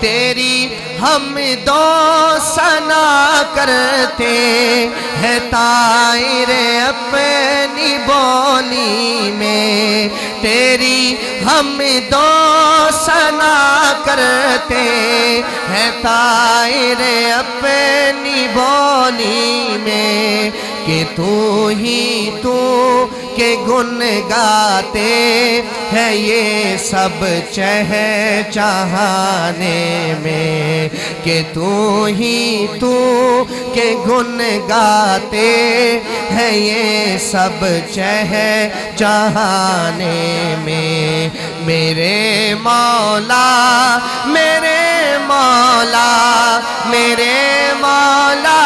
تیری حمد و ثنا کرتے ہیں طائر اپنی بولی میں، تیری حمد و ثنا کرتے ہیں طائر اپنی بولی میں، کہ تو ہی تو کہ گن گاتے ہیں یہ سب چہچہانے میں، کہ تو ہی تو کہ گن گاتے ہیں یہ سب چہچہانے میں، میرے مولا میرے مولا میرے مولا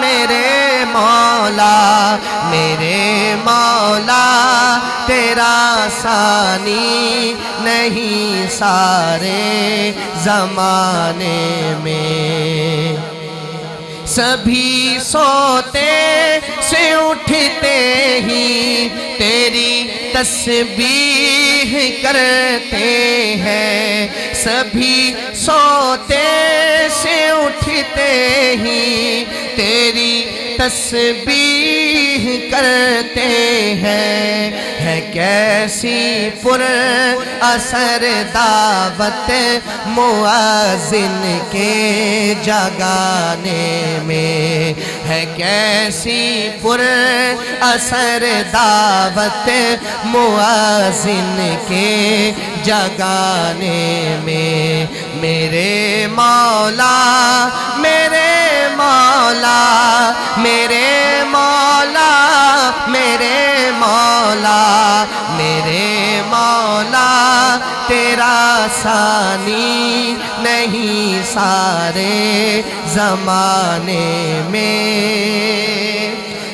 میرے مولا میرے مولا تیرا ثانی نہیں سارے زمانے میں، سبھی سوتے سے اٹھتے ہی تیری تسبیح کرتے ہیں، سبھی سوتے سے اٹھتے ہی تیری تسبیح کرتے ہیں، ہے کیسی پر اثر دعوت مؤذن کے جگانے میں، ہے کیسی پر اثر دعوت مؤذن کے جگانے میں، میرے مولا میرے مولا میرے مولا میرے مولا میرے مولا تیرا ثانی نہیں سارے زمانے میں،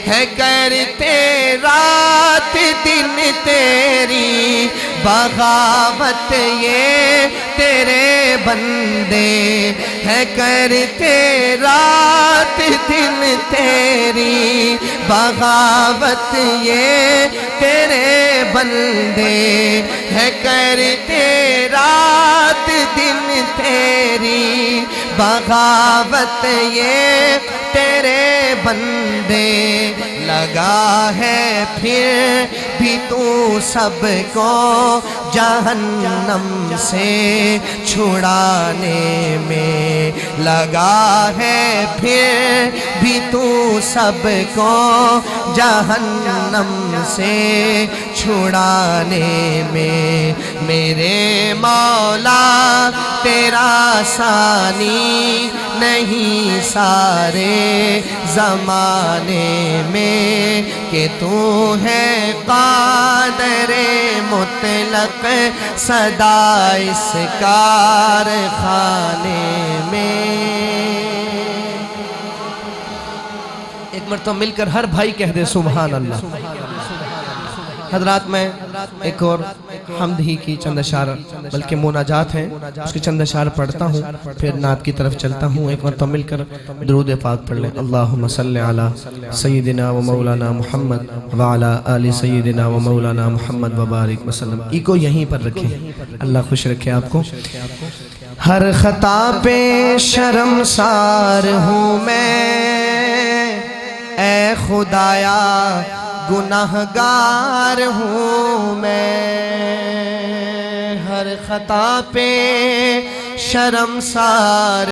ہے کرتے رات دن تیری بغاوت یہ تیرے بندے، ہے کرتے رات دن تیری بغاوت یہ تیرے بندے، ہے کرتے رات دن تیری بغاوت یہ تیرے بندے، لگا ہے پھر بھی تو سب کو جہنم سے چھڑانے میں، لگا ہے پھر بھی تو سب کو جہنم سے چھڑانے میں، میرے مولا تیرا ثانی نہیں سارے زمانے میں، کہ تو ہے قادر مطلق سدا اس کارخانے میں۔ ایک مرتبہ مل کر ہر بھائی کہہ دے سبحان اللہ۔ حضرات میں ایک اور حمد ہی کی چند اشعار بلکہ مناجات ہیں، اس کی چند اشعار پڑھتا ہوں پھر نعت کی طرف چلتا ہوں۔ ایک مرتبہ مل کر درود پاک پڑھ لیں۔ اللہم صلی علی سیدنا و مولانا محمد وعلی آل سیدنا و مولانا محمد وبارک وسلم۔ ایکو یہیں پر رکھیں، اللہ خوش رکھے آپ کو۔ ہر خطا پہ شرمسار ہوں میں اے خدایا، گناہگار ہوں میں، ہر خطا پہ شرمسار